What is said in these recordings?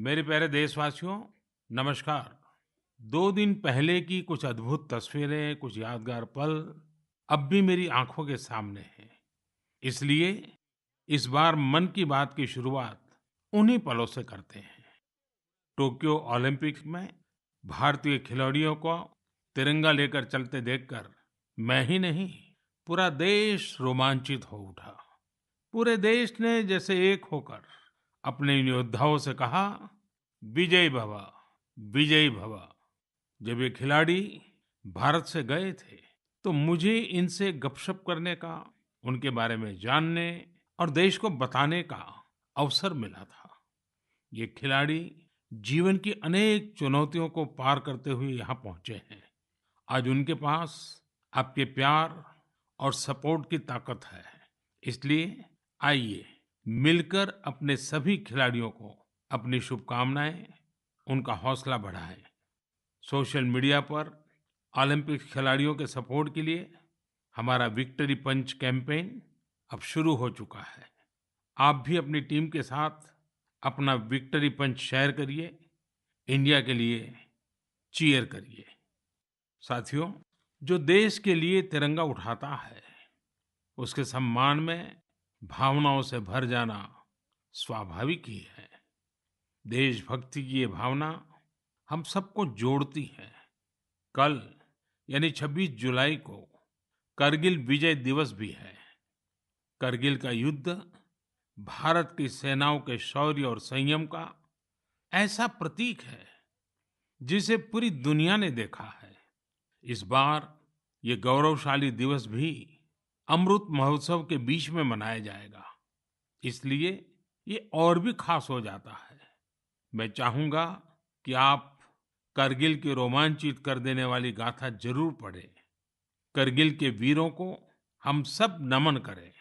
मेरे प्यारे देशवासियों, नमस्कार। 2 दिन पहले की कुछ अद्भुत तस्वीरें, कुछ यादगार पल अब भी मेरी आंखों के सामने हैं। इसलिए इस बार मन की बात की शुरुआत उन्हीं पलों से करते हैं। टोक्यो ओलंपिक्स में भारतीय खिलाड़ियों को तिरंगा लेकर चलते देखकर मैं ही नहीं, पूरा देश रोमांचित हो उठा। पूरे देश ने जैसे एक होकर अपने इन योद्धाओं से कहा, विजय भव, विजयी भव। जब ये खिलाड़ी भारत से गए थे तो मुझे इनसे गपशप करने का, उनके बारे में जानने और देश को बताने का अवसर मिला था। ये खिलाड़ी जीवन की अनेक चुनौतियों को पार करते हुए यहाँ पहुंचे हैं। आज उनके पास आपके प्यार और सपोर्ट की ताकत है। इसलिए आइए मिलकर अपने सभी खिलाड़ियों को अपनी शुभकामनाएं, उनका हौसला बढ़ाएं। सोशल मीडिया पर ओलंपिक खिलाड़ियों के सपोर्ट के लिए हमारा विक्ट्री पंच कैंपेन अब शुरू हो चुका है। आप भी अपनी टीम के साथ अपना विक्ट्री पंच शेयर करिए, इंडिया के लिए चीयर करिए। साथियों, जो देश के लिए तिरंगा उठाता है उसके सम्मान में भावनाओं से भर जाना स्वाभाविक ही है। देशभक्ति की ये भावना हम सबको जोड़ती है। कल यानी 26 जुलाई को करगिल विजय दिवस भी है। करगिल का युद्ध भारत की सेनाओं के शौर्य और संयम का ऐसा प्रतीक है जिसे पूरी दुनिया ने देखा है। इस बार ये गौरवशाली दिवस भी अमृत महोत्सव के बीच में मनाया जाएगा, इसलिए ये और भी खास हो जाता है। मैं चाहूंगा कि आप करगिल की रोमांचित कर देने वाली गाथा जरूर पढ़ें। करगिल के वीरों को हम सब नमन करें।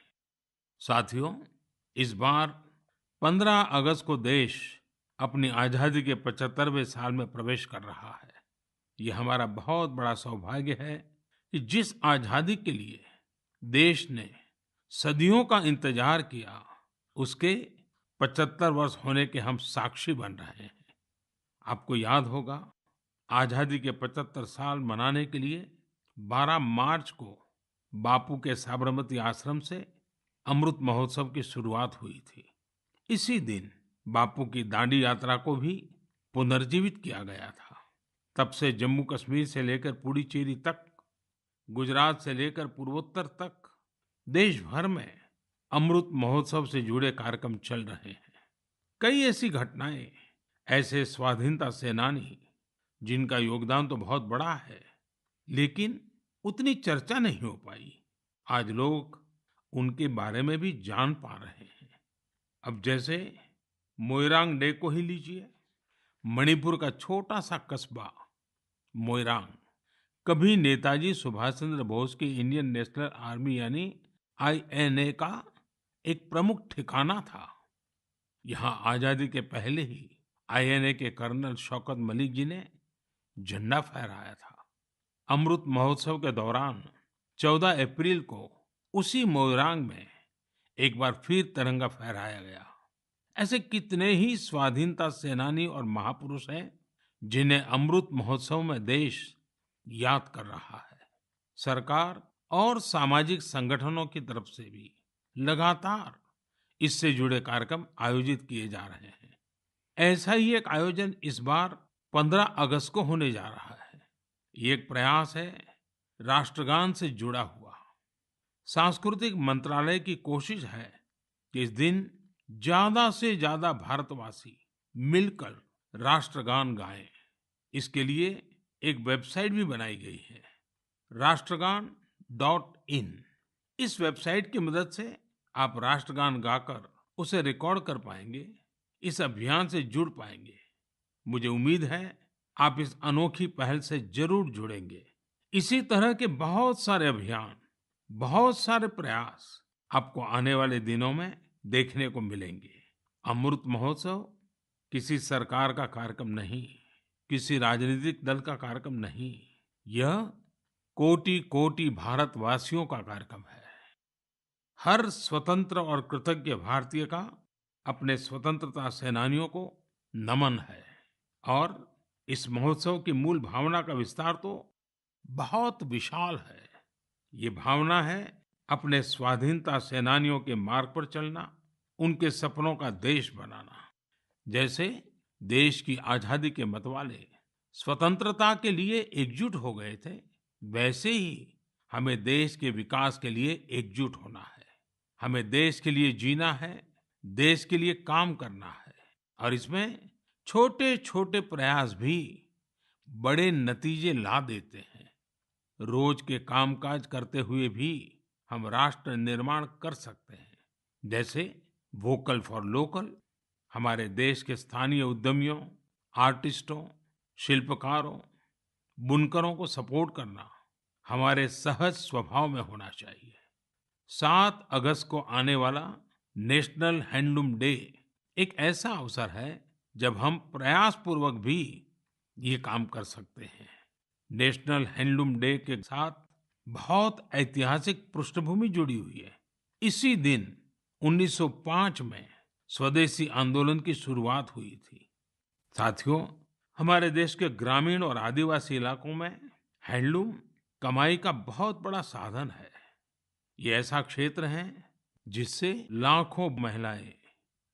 साथियों, इस बार 15 अगस्त को देश अपनी आजादी के 75वें साल में प्रवेश कर रहा है। ये हमारा बहुत बड़ा सौभाग्य है कि जिस आजादी के लिए देश ने सदियों का इंतजार किया, उसके 75 वर्ष होने के हम साक्षी बन रहे हैं। आपको याद होगा, आजादी के 75 साल मनाने के लिए 12 मार्च को बापू के साबरमती आश्रम से अमृत महोत्सव की शुरुआत हुई थी। इसी दिन बापू की दांडी यात्रा को भी पुनर्जीवित किया गया था। तब से जम्मू कश्मीर से लेकर पुडुचेरी तक, गुजरात से लेकर पूर्वोत्तर तक देश भर में अमृत महोत्सव से जुड़े कार्यक्रम चल रहे हैं। कई ऐसी घटनाएं, ऐसे स्वाधीनता सेनानी जिनका योगदान तो बहुत बड़ा है, लेकिन उतनी चर्चा नहीं हो पाई, आज लोग उनके बारे में भी जान पा रहे हैं। अब जैसे मोइरांग डे को ही लीजिए। मणिपुर का छोटा सा कस्बा मोइरांग कभी नेताजी सुभाष चंद्र बोस की इंडियन नेशनल आर्मी यानी आईएनए का एक प्रमुख ठिकाना था। यहाँ आजादी के पहले ही आईएनए के कर्नल शौकत मलिक जी ने झंडा फहराया था। अमृत महोत्सव के दौरान 14 अप्रैल को उसी मोइरांग में एक बार फिर तिरंगा फहराया गया। ऐसे कितने ही स्वाधीनता सेनानी और महापुरुष हैं जिन्हें अमृत महोत्सव में देश याद कर रहा है। सरकार और सामाजिक संगठनों की तरफ से भी लगातार इससे जुड़े कार्यक्रम आयोजित किए जा रहे हैं। ऐसा ही एक आयोजन इस बार 15 अगस्त को होने जा रहा है। ये एक प्रयास है राष्ट्रगान से जुड़ा हुआ। सांस्कृतिक मंत्रालय की कोशिश है कि इस दिन ज्यादा से ज्यादा भारतवासी मिलकर राष्ट्रगान गाएं। इसके लिए एक वेबसाइट भी बनाई गई है, राष्ट्रगान.in। इस वेबसाइट की मदद से आप राष्ट्रगान गाकर उसे रिकॉर्ड कर पाएंगे, इस अभियान से जुड़ पाएंगे। मुझे उम्मीद है आप इस अनोखी पहल से जरूर जुड़ेंगे। इसी तरह के बहुत सारे अभियान, बहुत सारे प्रयास आपको आने वाले दिनों में देखने को मिलेंगे। अमृत महोत्सव किसी सरकार का कार्यक्रम नहीं, किसी राजनीतिक दल का कार्यक्रम नहीं, यह कोटि कोटि भारतवासियों का कार्यक्रम है। हर स्वतंत्र और कृतज्ञ भारतीय का अपने स्वतंत्रता सेनानियों को नमन है। और इस महोत्सव की मूल भावना का विस्तार तो बहुत विशाल है। ये भावना है अपने स्वाधीनता सेनानियों के मार्ग पर चलना, उनके सपनों का देश बनाना। जैसे देश की आजादी के मतवाले स्वतंत्रता के लिए एकजुट हो गए थे, वैसे ही हमें देश के विकास के लिए एकजुट होना है। हमें देश के लिए जीना है, देश के लिए काम करना है। और इसमें छोटे छोटे प्रयास भी बड़े नतीजे ला देते हैं। रोज के कामकाज करते हुए भी हम राष्ट्र निर्माण कर सकते हैं। जैसे वोकल फॉर लोकल, हमारे देश के स्थानीय उद्यमियों, आर्टिस्टों, शिल्पकारों, बुनकरों को सपोर्ट करना हमारे सहज स्वभाव में होना चाहिए। 7 अगस्त को आने वाला नेशनल हैंडलूम डे एक ऐसा अवसर है जब हम प्रयास पूर्वक भी ये काम कर सकते हैं। नेशनल हैंडलूम डे के साथ बहुत ऐतिहासिक पृष्ठभूमि जुड़ी हुई है। इसी दिन 1905 में स्वदेशी आंदोलन की शुरुआत हुई थी। साथियों, हमारे देश के ग्रामीण और आदिवासी इलाकों में हैंडलूम कमाई का बहुत बड़ा साधन है। ये ऐसा क्षेत्र है जिससे लाखों महिलाएं,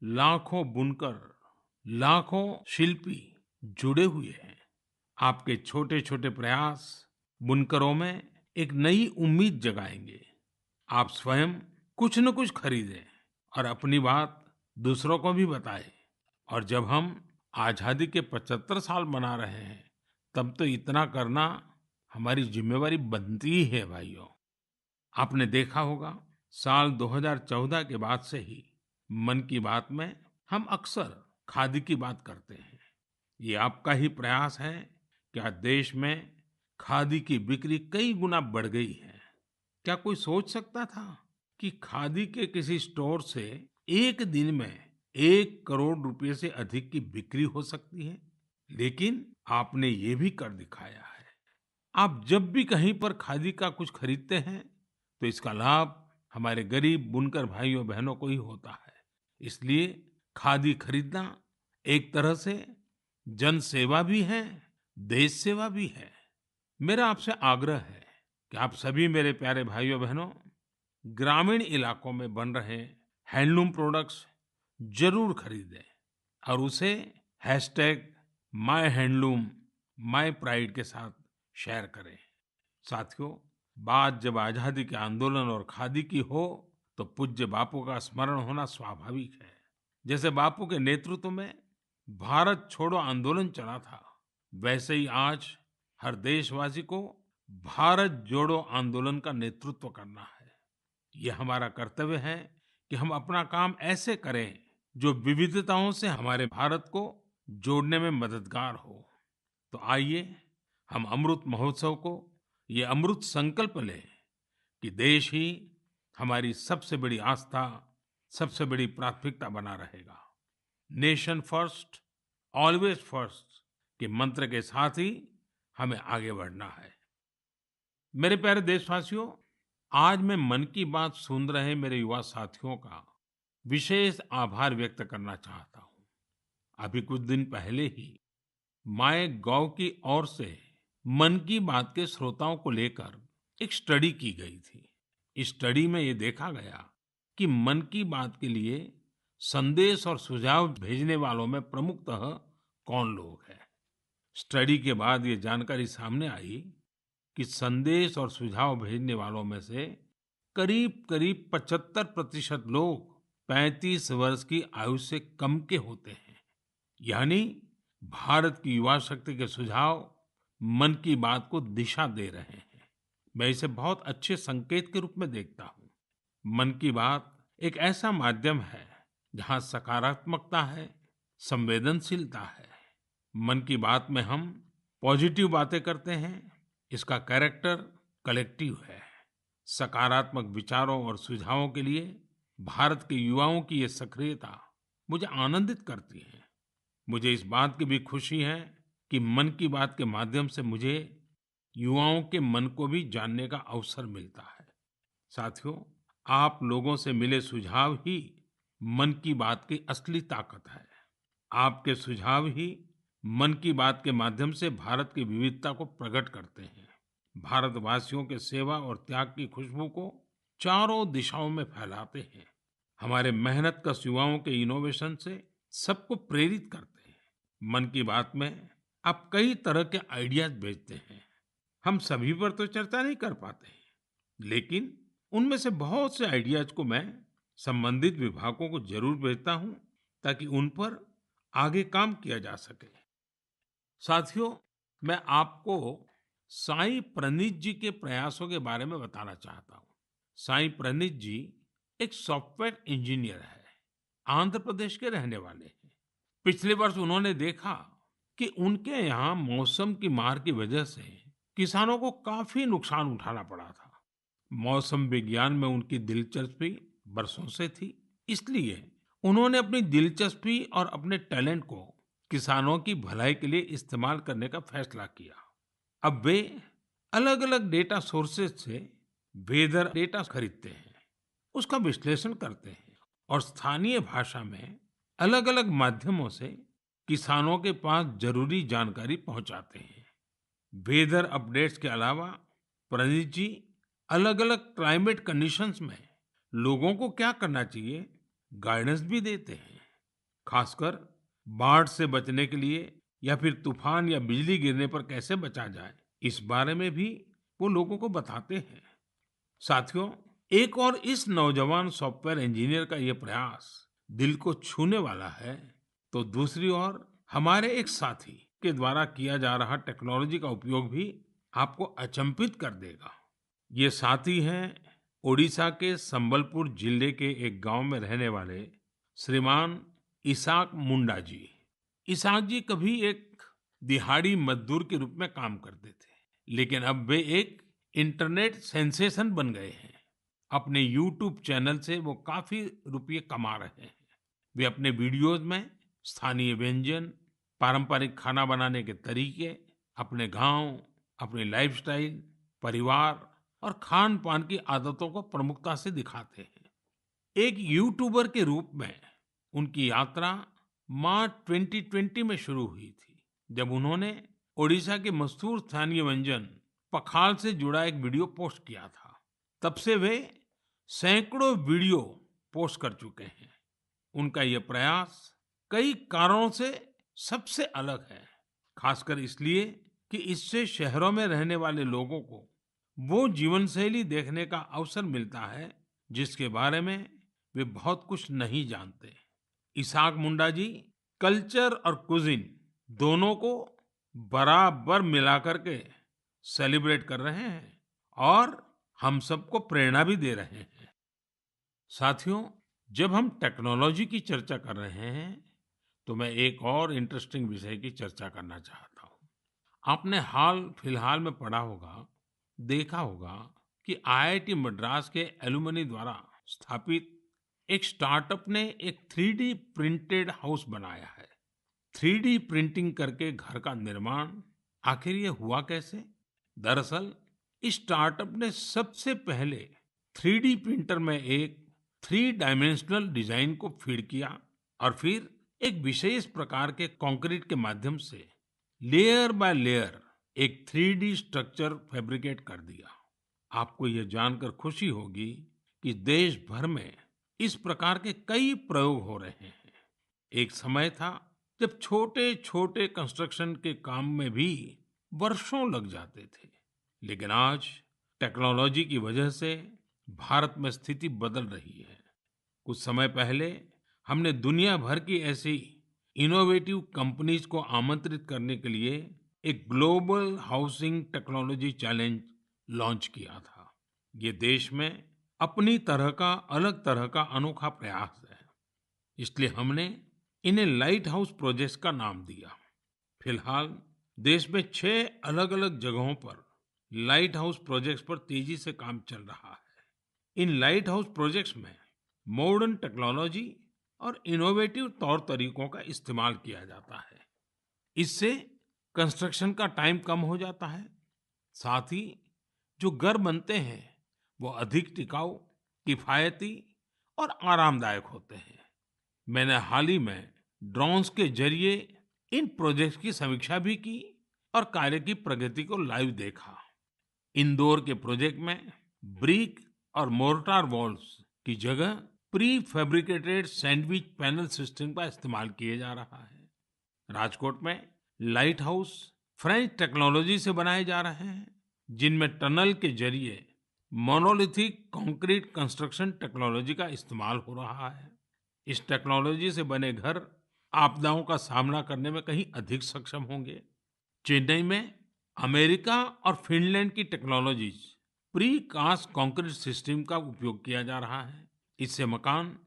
लाखों बुनकर, लाखों शिल्पी जुड़े हुए हैं। आपके छोटे छोटे प्रयास बुनकरों में एक नई उम्मीद जगाएंगे। आप स्वयं कुछ न कुछ खरीदें और अपनी बात दूसरों को भी बताएं। और जब हम आजादी के 75 साल मना रहे हैं, तब तो इतना करना हमारी जिम्मेवारी बनती ही है भाइयों। आपने देखा होगा, साल 2014 के बाद से ही मन की बात में हम अक्सर खादी की बात करते हैं। ये आपका ही प्रयास है कि आज देश में खादी की बिक्री कई गुना बढ़ गई है। क्या कोई सोच सकता था कि खादी के किसी स्टोर से एक दिन में 1 करोड़ रुपए से अधिक की बिक्री हो सकती है? लेकिन आपने ये भी कर दिखाया है। आप जब भी कहीं पर खादी का कुछ खरीदते हैं, तो इसका लाभ हमारे गरीब बुनकर भाइयों बहनों को ही होता है। इसलिए खादी खरीदना एक तरह से जन सेवा भी है, देश सेवा भी है। मेरा आपसे आग्रह है कि आप सभी मेरे प्यारे भाइयों बहनों, ग्रामीण इलाकों में बन रहे हैंडलूम प्रोडक्ट्स जरूर खरीदें और उसे hashtag my handloom my pride के साथ शेयर करें। साथियों, बात जब आजादी के आंदोलन और खादी की हो, तो पूज्य बापू का स्मरण होना स्वाभाविक है। जैसे बापू के नेतृत्व में भारत छोड़ो आंदोलन चला था, वैसे ही आज हर देशवासी को भारत जोड़ो आंदोलन का नेतृत्व करना है। ये हमारा कर्तव्य है कि हम अपना काम ऐसे करें जो विविधताओं से हमारे भारत को जोड़ने में मददगार हो। तो आइए हम अमृत महोत्सव को ये अमृत संकल्प लें कि देश ही हमारी सबसे बड़ी आस्था, सबसे बड़ी प्राथमिकता बना रहेगा। नेशन फर्स्ट, ऑलवेज फर्स्ट के मंत्र के साथ ही हमें आगे बढ़ना है। मेरे प्यारे देशवासियों, आज मैं मन की बात सुन रहे मेरे युवा साथियों का विशेष आभार व्यक्त करना चाहता हूँ। अभी कुछ दिन पहले ही माय गॉव की ओर से मन की बात के श्रोताओं को लेकर एक स्टडी की गई थी। इस स्टडी में ये देखा गया कि मन की बात के लिए संदेश और सुझाव भेजने वालों में प्रमुखतः कौन लोग हैं। स्टडी के बाद ये जानकारी सामने आई कि संदेश और सुझाव भेजने वालों में से करीब करीब 75% लोग 35 वर्ष की आयु से कम के होते हैं। यानी भारत की युवा शक्ति के सुझाव मन की बात को दिशा दे रहे हैं। मैं इसे बहुत अच्छे संकेत के रूप में देखता हूँ। मन की बात एक ऐसा माध्यम है जहाँ सकारात्मकता है, संवेदनशीलता है। मन की बात में हम पॉजिटिव बातें करते हैं। इसका कैरेक्टर कलेक्टिव है। सकारात्मक विचारों और सुझावों के लिए भारत के युवाओं की ये सक्रियता मुझे आनंदित करती है। मुझे इस बात की भी खुशी है कि मन की बात के माध्यम से मुझे युवाओं के मन को भी जानने का अवसर मिलता है। साथियों, आप लोगों से मिले सुझाव ही मन की बात की असली ताकत है। आपके सुझाव ही मन की बात के माध्यम से भारत की विविधता को प्रकट करते हैं, भारतवासियों के सेवा और त्याग की खुशबू को चारों दिशाओं में फैलाते हैं, हमारे मेहनत कश युवाओं के इनोवेशन से सबको प्रेरित करते हैं। मन की बात में आप कई तरह के आइडियाज भेजते हैं, हम सभी पर तो चर्चा नहीं कर पाते, लेकिन उनमें से बहुत से आइडियाज को मैं संबंधित विभागों को जरूर भेजता हूं, ताकि उन पर आगे काम किया जा सके। साथियों, मैं आपको साई प्रणीत जी के प्रयासों के बारे में बताना चाहता हूँ। साई प्रणीत जी एक सॉफ्टवेयर इंजीनियर है, आंध्र प्रदेश के रहने वाले हैं। पिछले वर्ष उन्होंने देखा कि उनके यहाँ मौसम की मार की वजह से किसानों को काफी नुकसान उठाना पड़ा था। मौसम विज्ञान में उनकी दिलचस्पी बरसों से थी, इसलिए उन्होंने अपनी दिलचस्पी और अपने टैलेंट को किसानों की भलाई के लिए इस्तेमाल करने का फैसला किया। अब वे अलग-अलग डेटा सोर्सेज से वेदर डेटा खरीदते हैं, उसका विश्लेषण करते हैं और स्थानीय भाषा में अलग-अलग माध्यमों से किसानों के पास जरूरी जानकारी पहुंचाते हैं। वेदर अपडेट्स के अलावा प्रणीत जी अलग-अलग क्लाइमेट कंडीशंस में लोगों को क्या करना चाहिए, गाइडेंस भी देते हैं। खासकर बाढ़ से बचने के लिए या फिर तूफान या बिजली गिरने पर कैसे बचा जाए, इस बारे में भी वो लोगों को बताते हैं। साथियों, एक और इस नौजवान सॉफ्टवेयर इंजीनियर का ये प्रयास दिल को छूने वाला है, तो दूसरी ओर हमारे एक साथी के द्वारा किया जा रहा टेक्नोलॉजी का उपयोग भी आपको अचंभित कर देगा। ये साथी हैं ओडिशा के संबलपुर जिले के एक गांव में रहने वाले श्रीमान इसाक मुंडा जी। इसाक जी कभी एक दिहाड़ी मजदूर के रूप में काम करते थे, लेकिन अब वे एक इंटरनेट सेंसेशन बन गए हैं। अपने यूट्यूब चैनल से वो काफी रुपये कमा रहे हैं। वे अपने वीडियोस में स्थानीय व्यंजन, पारंपरिक खाना बनाने के तरीके, अपने गांव, अपनी लाइफस्टाइल, परिवार और खान पान की आदतों को प्रमुखता से दिखाते हैं। एक यूट्यूबर के रूप में उनकी यात्रा मार्च 2020 में शुरू हुई थी, जब उन्होंने ओडिशा के मशहूर स्थानीय व्यंजन पखाल से जुड़ा एक वीडियो पोस्ट किया था। तब से वे सैकड़ों वीडियो पोस्ट कर चुके हैं। उनका ये प्रयास कई कारणों से सबसे अलग है, खासकर इसलिए कि इससे शहरों में रहने वाले लोगों को वो जीवन शैली देखने का अवसर मिलता है जिसके बारे में वे बहुत कुछ नहीं जानते। इसाक मुंडा जी कल्चर और कुजिन दोनों को बराबर मिलाकर के सेलिब्रेट कर रहे हैं और हम सबको प्रेरणा भी दे रहे हैं। साथियों, जब हम टेक्नोलॉजी की चर्चा कर रहे हैं, तो मैं एक और इंटरेस्टिंग विषय की चर्चा करना चाहता हूँ। आपने हाल फिलहाल में पढ़ा होगा, देखा होगा कि आईआईटी मद्रास के एलुमनी द्वारा स्थापित एक स्टार्टअप ने एक 3D प्रिंटेड हाउस बनाया है। 3D प्रिंटिंग करके घर का निर्माण, आखिर ये हुआ कैसे? दरअसल इस स्टार्टअप ने सबसे पहले 3D प्रिंटर में एक 3 डाइमेंशनल डिजाइन को फीड किया और फिर एक विशेष प्रकार के कंक्रीट के माध्यम से लेयर बाय लेयर एक 3D स्ट्रक्चर फैब्रिकेट कर दिया। आपको यह जानकर खुशी होगी कि देश भर में इस प्रकार के कई प्रयोग हो रहे हैं। एक समय था जब छोटे छोटे कंस्ट्रक्शन के काम में भी वर्षों लग जाते थे, लेकिन आज टेक्नोलॉजी की वजह से भारत में स्थिति बदल रही है। कुछ समय पहले हमने दुनिया भर की ऐसी इनोवेटिव कंपनीज को आमंत्रित करने के लिए एक global housing technology challenge launch किया था। ये देश में अपनी तरह का, अलग तरह का अनोखा प्रयास है, इसलिए हमने इन्हें लाइट हाउस प्रोजेक्ट्स का नाम दिया। फिलहाल देश में 6 अलग-अलग जगहों पर लाइट हाउस प्रोजेक्ट्स पर तेजी से काम चल रहा है। इन लाइट हाउस प्रोजेक्ट्स में मॉडर्न टेक्नोलॉजी और इनोवेटिव तौर तरीकों का इस्तेमाल किया जाता है। इससे कंस्ट्रक्शन का टाइम कम हो जाता है, साथ ही जो घर बनते हैं वो अधिक टिकाऊ, किफायती और आरामदायक होते हैं। मैंने हाल ही में ड्रोन्स के जरिए इन प्रोजेक्ट्स की समीक्षा भी की और कार्य की प्रगति को लाइव देखा। इंदौर के प्रोजेक्ट में ब्रिक और मोर्टार वॉल्स की जगह pre fabricated sandwich panel system का इस्तेमाल किया जा रहा है। राजकोट में लाइट हाउस फ्रेंच टेक्नोलॉजी से बनाए जा रहे हैं, जिनमें टनल के जरिए मोनोलिथिक कंक्रीट कंस्ट्रक्शन टेक्नोलॉजी का इस्तेमाल हो रहा है। इस टेक्नोलॉजी से बने घर आपदाओं का सामना करने में कहीं अधिक सक्षम होंगे। चेन्नई में अमेरिका और फिनलैंड की technologies pre cast concrete system का उपयोग किया जा रहा है। इससे मकान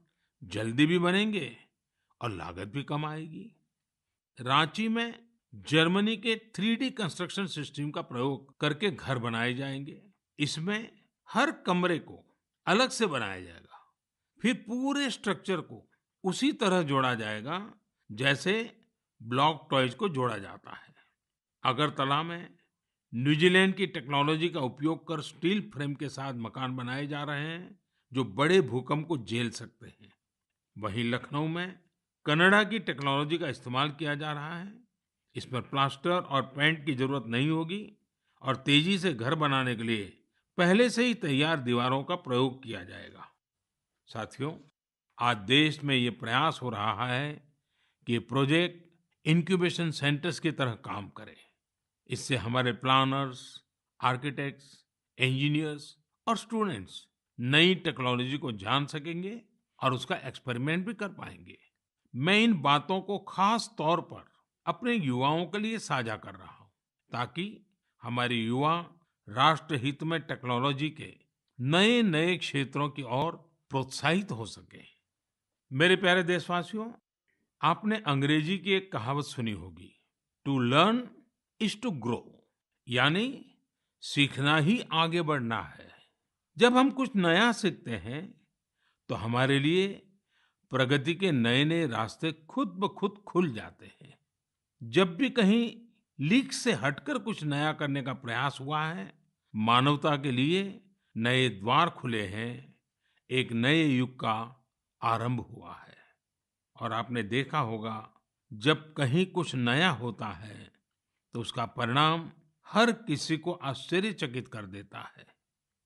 जल्दी भी बनेंगे और लागत भी कम आएगी। रांची में जर्मनी के 3D कंस्ट्रक्शन सिस्टम का प्रयोग करके घर बनाए जाएंगे। इसमें हर कमरे को अलग से बनाया जाएगा, फिर पूरे स्ट्रक्चर को उसी तरह जोड़ा जाएगा जैसे ब्लॉक टॉयज को जोड़ा जाता है। अगरतला में न्यूजीलैंड की टेक्नोलॉजी का उपयोग कर स्टील फ्रेम के साथ मकान बनाए जा रहे हैं, जो बड़े भूकंप को झेल सकते हैं। वहीं लखनऊ में कनाडा की टेक्नोलॉजी का इस्तेमाल किया जा रहा है। इसमें प्लास्टर और पेंट की जरूरत नहीं होगी और तेजी से घर बनाने के लिए पहले से ही तैयार दीवारों का प्रयोग किया जाएगा। साथियों, आज देश में ये प्रयास हो रहा है कि ये प्रोजेक्ट इंक्यूबेशन सेंटर्स की तरह काम करे। इससे हमारे प्लानर्स, आर्किटेक्ट्स, इंजीनियर्स और स्टूडेंट्स नई टेक्नोलॉजी को जान सकेंगे और उसका एक्सपेरिमेंट भी कर पाएंगे। मैं इन बातों को खास तौर पर अपने युवाओं के लिए साझा कर रहा हूँ, ताकि हमारे युवा राष्ट्र हित में टेक्नोलॉजी के नए नए क्षेत्रों की ओर प्रोत्साहित हो सके। मेरे प्यारे देशवासियों, आपने अंग्रेजी की एक कहावत सुनी होगी, to learn is to grow, यानी सीखना ही आगे बढ़ना है। जब हम कुछ नया सीखते हैं तो हमारे लिए प्रगति के नए नए रास्ते खुद ब खुद खुल जाते हैं। जब भी कहीं लीक से हटकर कुछ नया करने का प्रयास हुआ है, मानवता के लिए नए द्वार खुले हैं, एक नए युग का आरंभ हुआ है। और आपने देखा होगा, जब कहीं कुछ नया होता है तो उसका परिणाम हर किसी को आश्चर्यचकित कर देता है।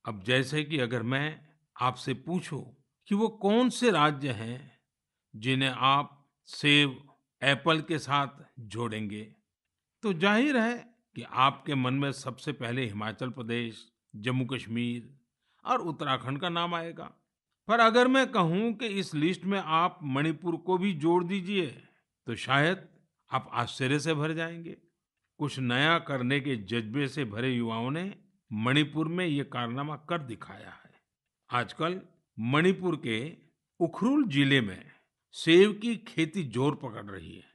अब जैसे कि अगर मैं आपसे पूछूं कि वो कौन से राज्य हैं जिन्हें आप सेब एप्पल के साथ जोड़ेंगे, तो जाहिर है कि आपके मन में सबसे पहले हिमाचल प्रदेश, जम्मू कश्मीर और उत्तराखंड का नाम आएगा। पर अगर मैं कहूं कि इस लिस्ट में आप मणिपुर को भी जोड़ दीजिए, तो शायद आप आश्चर्य से भर जाएंगे। कुछ नया करने के जज्बे से भरे युवाओं ने मणिपुर में ये कारनामा कर दिखाया है। आजकल मणिपुर के उखरुल जिले में सेब की खेती जोर पकड़ रही है।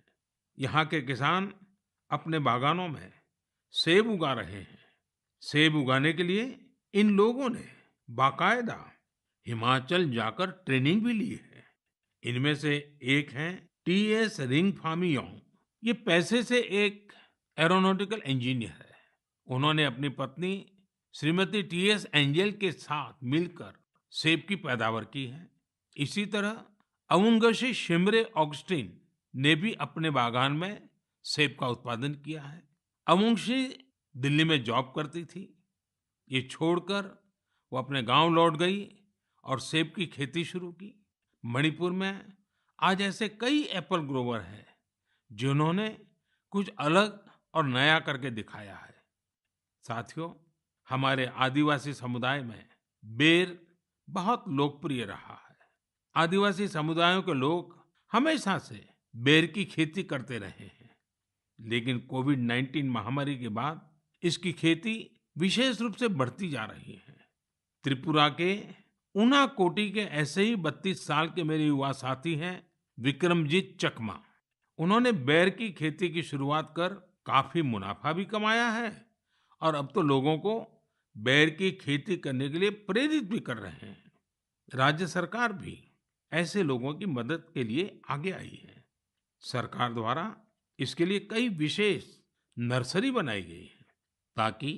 यहाँ के किसान अपने बागानों में सेब उगा रहे हैं। सेब उगाने के लिए इन लोगों ने बाकायदा हिमाचल जाकर ट्रेनिंग भी ली है। इनमें से एक हैं टीएस रिंगफामी योंग। ये पैसे से एक एरोनॉटिकल इंजीनियर है। उन्होंने अपनी पत्नी श्रीमती टीएस एंजल के साथ मिलकर सेब की पैदावार की है। इसी तरह अवुंगशी शिमरे ऑगस्टिन ने भी अपने बागान में सेब का उत्पादन किया है। अवुंगशी दिल्ली में जॉब करती थी। ये छोड़कर वो अपने गांव लौट गई और सेब की खेती शुरू की। मणिपुर में आज ऐसे कई एप्पल ग्रोवर हैं जिन्होंने कुछ अलग और नया करके दिखाया है। साथियों, हमारे आदिवासी समुदाय में बेर बहुत लोकप्रिय रहा है। आदिवासी समुदायों के लोग हमेशा से बेर की खेती करते रहे हैं, लेकिन कोविड-19 महामारी के बाद इसकी खेती विशेष रूप से बढ़ती जा रही है। त्रिपुरा के उनाकोटी के ऐसे ही 32 साल के मेरे युवा साथी हैं विक्रमजीत चकमा। उन्होंने बेर की खेती की शुरुआत कर काफी मुनाफा भी कमाया है और अब तो लोगों को बेर की खेती करने के लिए प्रेरित भी कर रहे हैं। राज्य सरकार भी ऐसे लोगों की मदद के लिए आगे आई है। सरकार द्वारा इसके लिए कई विशेष नर्सरी बनाई गई है, ताकि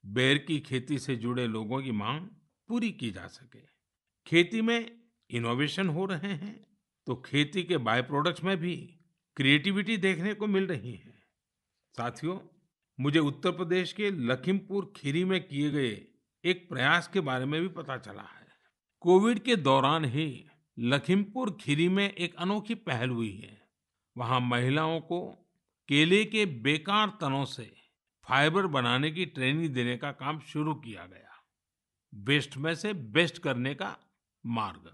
बेर की खेती से जुड़े लोगों की मांग पूरी की जा सके। खेती में इनोवेशन हो रहे हैं, तो खेती के बाय प्रोडक्ट्स में भी क्रिएटिविटी देखने को मिल रही है। साथियों, मुझे उत्तर प्रदेश के लखीमपुर खीरी में किए गए एक प्रयास के बारे में भी पता चला है। कोविड के दौरान ही लखीमपुर खीरी में एक अनोखी पहल हुई है। वहां महिलाओं को केले के बेकार तनों से फाइबर बनाने की ट्रेनिंग देने का काम शुरू किया गया। वेस्ट में से बेस्ट करने का मार्ग।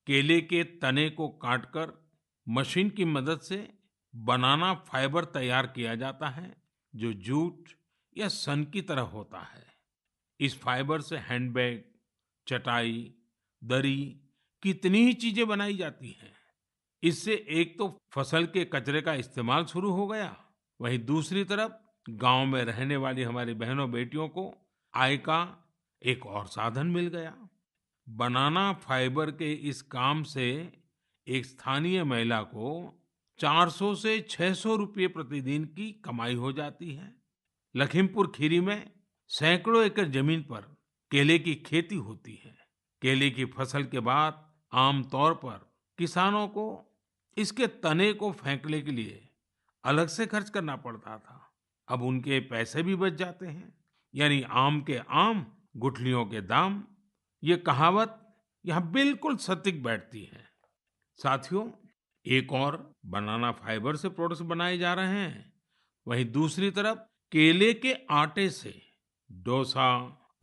केले के तने को काटकर मशीन की मदद से बनाना फाइबर तैयार किया जाता है, जो जूट या सन की तरह होता है। इस फाइबर से हैंडबैग, चटाई, दरी, कितनी ही चीजें बनाई जाती हैं। इससे एक तो फसल के कचरे का इस्तेमाल शुरू हो गया, वहीं दूसरी तरफ गांव में रहने वाली हमारी बहनों बेटियों को आय का एक और साधन मिल गया। बनाना फाइबर के इस काम से एक स्थानीय महिला को 400 से 600 रुपये प्रतिदिन की कमाई हो जाती है। लखीमपुर खीरी में सैकड़ों एकड़ जमीन पर केले की खेती होती है। केले की फसल के बाद आमतौर पर किसानों को इसके तने को फेंकने के लिए अलग से खर्च करना पड़ता था। अब उनके पैसे भी बच जाते हैं। यानी आम के आम, गुठलियों के दाम। ये कहावत यहाँ बिल्कुल सटीक बैठती है। साथियों, एक और बनाना फाइबर से प्रोडक्ट्स बनाए जा रहे हैं, वहीं दूसरी तरफ केले के आटे से डोसा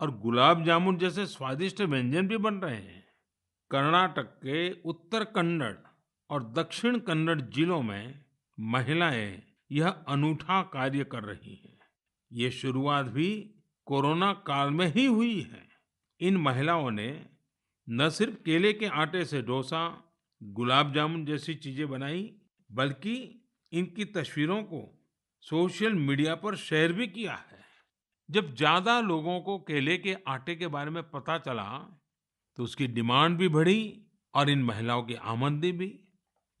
और गुलाब जामुन जैसे स्वादिष्ट व्यंजन भी बन रहे हैं। कर्नाटक के उत्तर कन्नड़ और दक्षिण कन्नड़ जिलों में महिलाएं यह अनूठा कार्य कर रही हैं। ये शुरुआत भी कोरोना काल में ही हुई है। इन महिलाओं ने न सिर्फ केले के आटे से डोसा, गुलाब जामुन जैसी चीजें बनाई, बल्कि इनकी तस्वीरों को सोशल मीडिया पर शेयर भी किया है। जब ज्यादा लोगों को केले के आटे के बारे में पता चला, तो उसकी डिमांड भी बढ़ी और इन महिलाओं की आमदनी भी।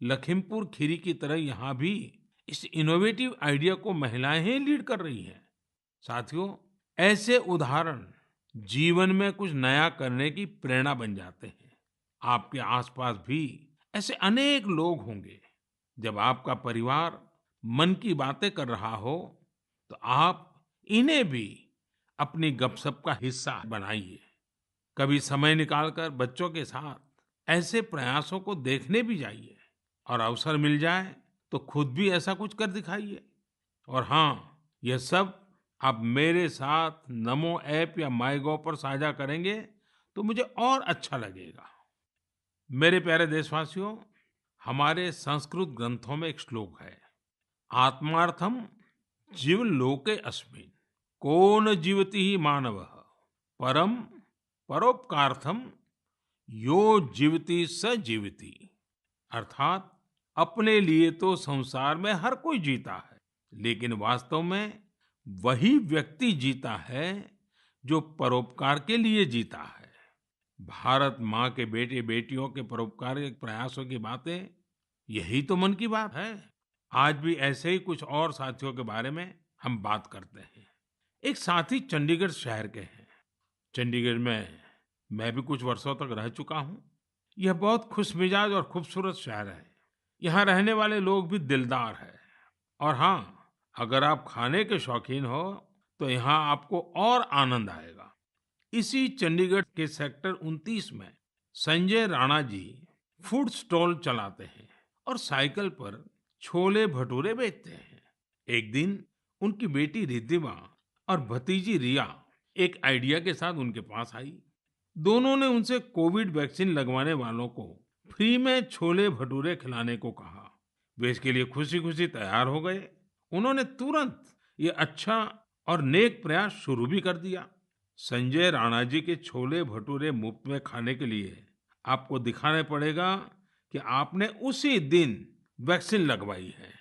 लखीमपुर खीरी की तरह यहाँ भी इस इनोवेटिव आइडिया को महिलाएं ही लीड कर रही हैं। साथियों, ऐसे उदाहरण जीवन में कुछ नया करने की प्रेरणा बन जाते हैं। आपके आसपास भी ऐसे अनेक लोग होंगे। जब आपका परिवार मन की बातें कर रहा हो, तो आप इन्हें भी अपनी गपशप का हिस्सा बनाइए। कभी समय निकालकर बच्चों के साथ ऐसे प्रयासों को देखने भी जाइए, और अवसर मिल जाए तो खुद भी ऐसा कुछ कर दिखाइए। और हाँ, यह सब आप मेरे साथ नमो ऐप या माईगोव पर साझा करेंगे तो मुझे और अच्छा लगेगा। मेरे प्यारे देशवासियों, हमारे संस्कृत ग्रंथों में एक श्लोक है, आत्मार्थम जीवलोके अस्मिन् को न जीवति ही मानवः परम परोपकार्थम यो जीवति स जीवति। अर्थात अपने लिए तो संसार में हर कोई जीता है, लेकिन वास्तव में वही व्यक्ति जीता है जो परोपकार के लिए जीता है। भारत माँ के बेटे बेटियों के परोपकारिक प्रयासों की बातें, यही तो मन की बात है। आज भी ऐसे ही कुछ और साथियों के बारे में हम बात करते हैं। एक साथी चंडीगढ़ शहर के हैं। चंडीगढ़ में मैं भी कुछ वर्षों तक रह चुका हूँ। यह बहुत खुशमिजाज और खूबसूरत शहर है। यहाँ रहने वाले लोग भी दिलदार हैं। और हाँ, अगर आप खाने के शौकीन हो तो यहाँ आपको और आनंद आएगा। इसी चंडीगढ़ के सेक्टर 29 में संजय राणा जी फूड स्टॉल चलाते हैं और साइकिल पर छोले भटूरे बेचते हैं। एक दिन उनकी बेटी रिद्धिमा और भतीजी रिया एक आइडिया के साथ उनके पास आई। दोनों ने उनसे कोविड वैक्सीन लगवाने वालों को फ्री में छोले भटूरे खिलाने को कहा। वे इसके लिए खुशी खुशी तैयार हो गए। उन्होंने तुरंत ये अच्छा और नेक प्रयास शुरू भी कर दिया। संजय राणा जी के छोले भटूरे मुफ्त में खाने के लिए आपको दिखाने पड़ेगा कि आपने उसी दिन वैक्सीन लगवाई है।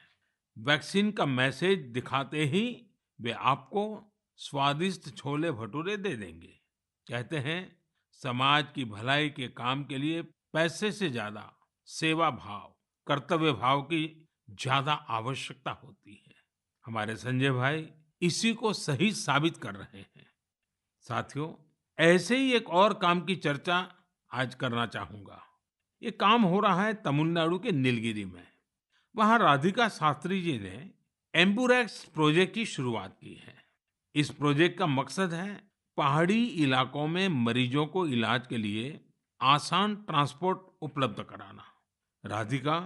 वैक्सीन का मैसेज दिखाते ही वे आपको स्वादिष्ट छोले भटूरे दे देंगे। कहते हैं, समाज की भलाई के काम के लिए पैसे से ज्यादा सेवा भाव, कर्तव्य भाव की ज्यादा आवश्यकता होती है। हमारे संजय भाई इसी को सही साबित कर रहे हैं। साथियों, ऐसे ही एक और काम की चर्चा आज करना चाहूंगा। ये काम हो रहा है तमिलनाडु के नीलगिरी में। वहां राधिका शास्त्री जी ने एम्बुरेक्स प्रोजेक्ट की शुरुआत की है। इस प्रोजेक्ट का मकसद है पहाड़ी इलाकों में मरीजों को इलाज के लिए आसान ट्रांसपोर्ट उपलब्ध कराना। राधिका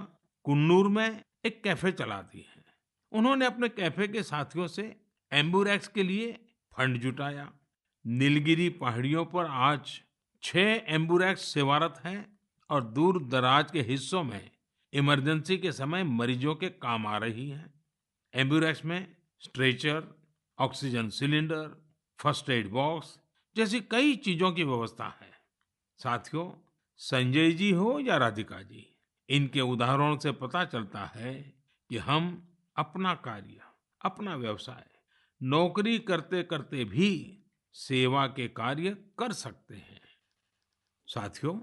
कुन्नूर में एक कैफे चलाती हैं। उन्होंने अपने कैफे के साथियों से एम्बुरेक्स के लिए फंड जुटाया। नीलगिरी पहाड़ियों पर आज 6 एम्बुरेक्स सेवारत हैं और दूर दराज के हिस्सों में इमरजेंसी के समय मरीजों के काम आ रही हैं। एम्बुरेक्स में stretcher, oxygen cylinder, first aid box जैसी कई चीजों की व्यवस्था है। साथियों, संजय जी हो या राधिका जी, इनके उदाहरणों से पता चलता है कि हम अपना कार्य, अपना व्यवसाय, नौकरी करते करते भी सेवा के कार्य कर सकते हैं। साथियों,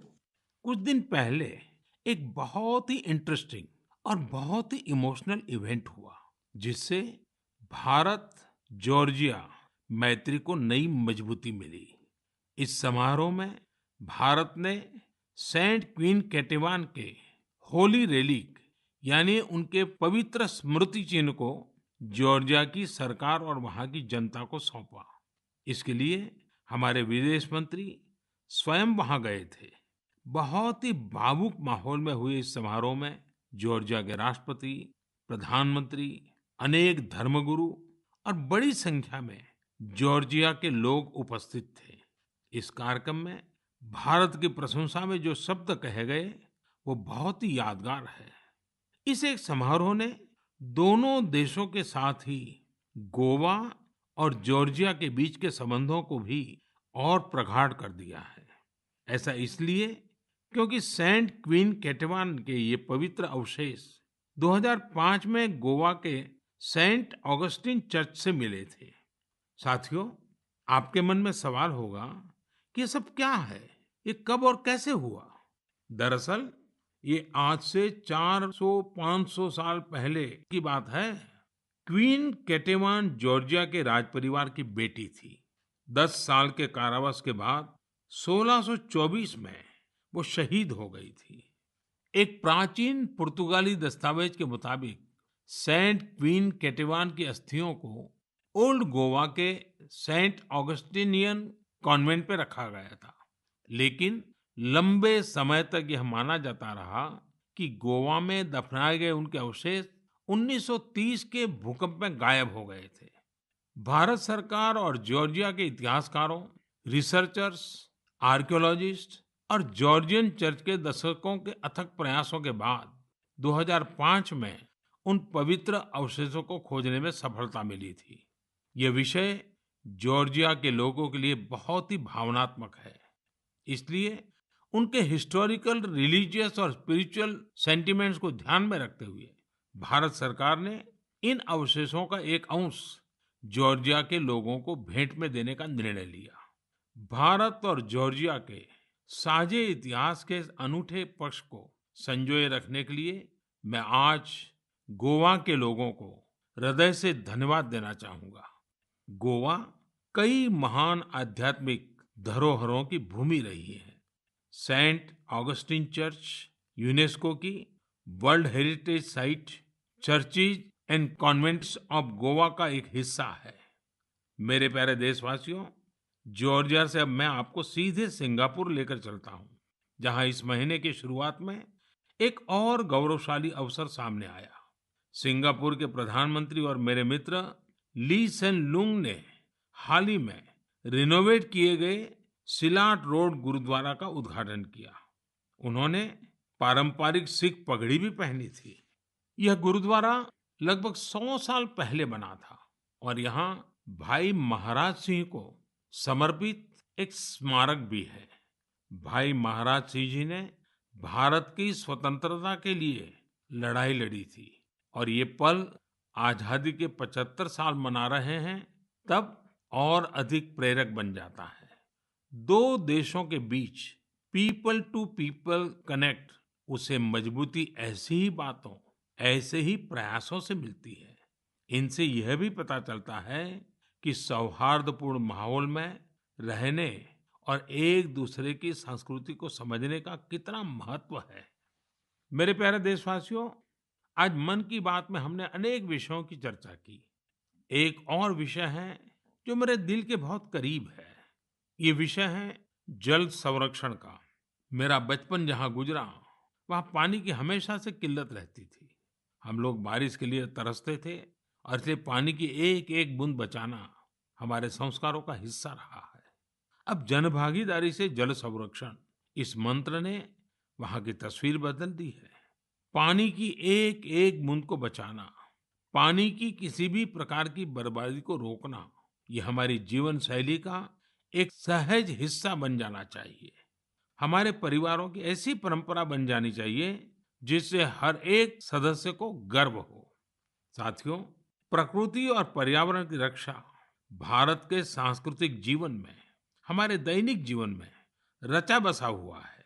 कुछ दिन पहले एक बहुत ही इंटरेस्टिंग और बहुत ही इमोशनल इवेंट हुआ, जिससे भारत जॉर्जिया मैत्री को नई मजबूती मिली। इस समारोह में भारत ने सेंट क्वीन केटेवान के होली रेलिक यानी उनके पवित्र स्मृति चिन्ह को जॉर्जिया की सरकार और वहां की जनता को सौंपा। इसके लिए हमारे विदेश मंत्री स्वयं वहां गए थे। बहुत ही भावुक माहौल में हुए इस समारोह में जॉर्जिया के राष्ट्रपति, प्रधानमंत्री, अनेक धर्मगुरु और बड़ी संख्या में जॉर्जिया के लोग उपस्थित थे। इस कार्यक्रम में भारत की प्रशंसा में जो शब्द कहे गए वो बहुत ही यादगार है। इस एक समारोह ने दोनों देशों के साथ ही गोवा और जॉर्जिया के बीच के संबंधों को भी और प्रगाढ़ कर दिया है। ऐसा इसलिए क्योंकि सेंट क्वीन केटेवान के ये पवित्र अवशेष 2005 में गोवा के सेंट ऑगस्टिन चर्च से मिले थे। साथियों, आपके मन में सवाल होगा कि ये सब क्या है, ये कब और कैसे हुआ। दरअसल ये आज से 400-500 साल पहले की बात है। क्वीन केटेवान जॉर्जिया के राज परिवार की बेटी थी। 10 साल के कारावास के बाद 1624 में वो शहीद हो गई थी। एक प्राचीन पुर्तगाली दस्तावेज के मुताबिक सेंट क्वीन केटेवान की अस्थियों को ओल्ड गोवा के सेंट ऑगस्टिनियन कॉन्वेंट पे रखा गया था। लेकिन लंबे समय तक यह माना जाता रहा कि गोवा में दफनाए गए उनके अवशेष 1930 के भूकंप में गायब हो गए थे। भारत सरकार और जॉर्जिया के इतिहासकारों, रिसर्चर्स, आर्कियोलॉजिस्ट और जॉर्जियन चर्च के दशकों के अथक प्रयासों के बाद 2005 में उन पवित्र अवशेषों को खोजने में सफलता मिली थी। यह विषय जॉर्जिया के लोगों के लिए बहुत ही भावनात्मक है। इसलिए उनके हिस्टोरिकल, रिलीजियस और स्पिरिचुअल सेंटिमेंट्स को ध्यान में रखते हुए भारत सरकार ने इन अवशेषों का एक अंश जॉर्जिया के लोगों को भेंट में देने का निर्णय लिया। भारत और जॉर्जिया के साझे इतिहास के इस अनूठे पक्ष को संजोए रखने के लिए मैं आज गोवा के लोगों को हृदय से धन्यवाद देना चाहूंगा। गोवा कई महान आध्यात्मिक धरोहरों की भूमि रही है। सेंट ऑगस्टिन चर्च यूनेस्को की world heritage site, churches and convents of Goa का एक हिस्सा है। मेरे प्यारे देशवासियों, जॉर्जिया से अब मैं आपको सीधे सिंगापुर लेकर चलता हूं, जहां इस महीने की शुरुआत में एक और गौरवशाली अवसर सामने आया। सिंगापुर के प्रधानमंत्री और मेरे मित्र ली सेन लुंग ने हाल ही में रिनोवेट किए गए सिलाट रोड गुरुद्वारा का उद्घाटन किया। उन्होंने पारंपरिक सिख पगड़ी भी पहनी थी। यह गुरुद्वारा लगभग 100 साल पहले बना था और यहाँ भाई महाराज सिंह को समर्पित एक स्मारक भी है। भाई महाराज सिंह जी ने भारत की स्वतंत्रता के लिए लड़ाई लड़ी थी और ये पल आजादी के 75 साल मना रहे हैं तब और अधिक प्रेरक बन जाता है। दो देशों के बीच पीपल टू पीपल कनेक्ट, उसे मजबूती ऐसी ही बातों, ऐसे ही प्रयासों से मिलती है। इनसे यह भी पता चलता है कि सौहार्दपूर्ण माहौल में रहने और एक दूसरे की संस्कृति को समझने का कितना महत्व है। मेरे प्यारे देशवासियों, आज मन की बात में हमने अनेक विषयों की चर्चा की। एक और विषय है जो मेरे दिल के बहुत करीब है। ये विषय है जल संरक्षण का। मेरा बचपन जहाँ गुजरा, वहाँ पानी की हमेशा से किल्लत रहती थी। हम लोग बारिश के लिए तरसते थे और इसलिए पानी की एक एक बूंद बचाना हमारे संस्कारों का हिस्सा रहा है। अब जनभागीदारी से जल संरक्षण, इस मंत्र ने वहाँ की तस्वीर बदल दी है। पानी की एक एक बूंद को बचाना, पानी की किसी भी प्रकार की बर्बादी को रोकना, ये हमारी जीवन शैली का एक सहज हिस्सा बन जाना चाहिए। हमारे परिवारों की ऐसी परंपरा बन जानी चाहिए जिससे हर एक सदस्य को गर्व हो। साथियों, प्रकृति और पर्यावरण की रक्षा भारत के सांस्कृतिक जीवन में, हमारे दैनिक जीवन में रचा बसा हुआ है।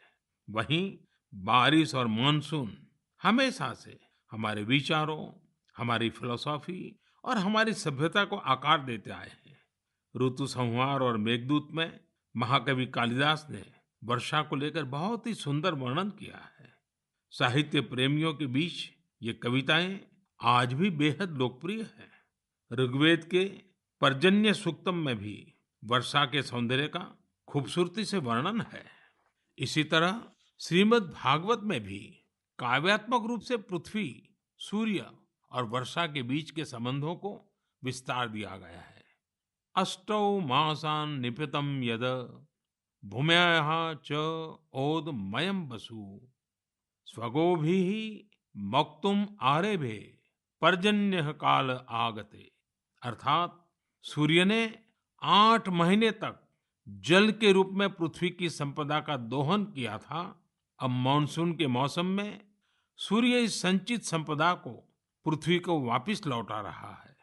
वहीं बारिश और मानसून हमेशा से हमारे विचारों, हमारी फिलॉसफी और हमारी सभ्यता को आकार देते आए हैं। ऋतु संहार और मेघदूत में महाकवि कालिदास ने वर्षा को लेकर बहुत ही सुंदर वर्णन किया है। साहित्य प्रेमियों के बीच ये कविताएं आज भी बेहद लोकप्रिय हैं। ऋग्वेद के पर्जन्य सूक्तम में भी वर्षा के सौंदर्य का खूबसूरती से वर्णन है। इसी तरह श्रीमद् भागवत में भी काव्यात्मक रूप से पृथ्वी, सूर्य और वर्षा के बीच के संबंधों को विस्तार दिया गया है। अष्टौ मासान् निपीतं यद भूम्याः च ओदमयं वसु स्वगोभिः मौक्तुम् आरेभे पर्जन्यः काल आगते। अर्थात सूर्य ने 8 महीने तक जल के रूप में पृथ्वी की संपदा का दोहन किया था। अब मानसून के मौसम में सूर्य इस संचित संपदा को पृथ्वी को वापस लौटा रहा है।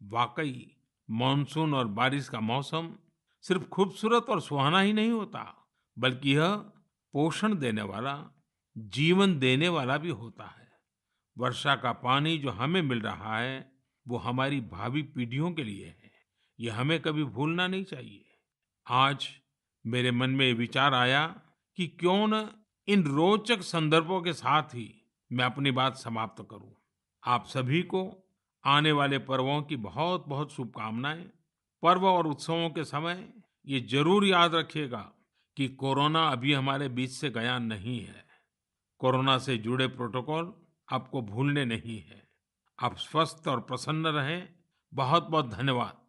वाकई मानसून और बारिश का मौसम सिर्फ खूबसूरत और सुहाना ही नहीं होता, बल्कि यह पोषण देने वाला, जीवन देने वाला भी होता है। वर्षा का पानी जो हमें मिल रहा है, वो हमारी भावी पीढ़ियों के लिए है। ये हमें कभी भूलना नहीं चाहिए। आज मेरे मन में ये विचार आया कि क्यों न इन रोचक संदर्भों के साथ ही मैं अपनी बात समाप्त करूं। आप सभी को आने वाले पर्वों की बहुत बहुत शुभकामनाएं। पर्व और उत्सवों के समय ये जरूर याद रखिएगा कि कोरोना अभी हमारे बीच से गया नहीं है। कोरोना से जुड़े प्रोटोकॉल आपको भूलने नहीं है। आप स्वस्थ और प्रसन्न रहें। बहुत बहुत धन्यवाद।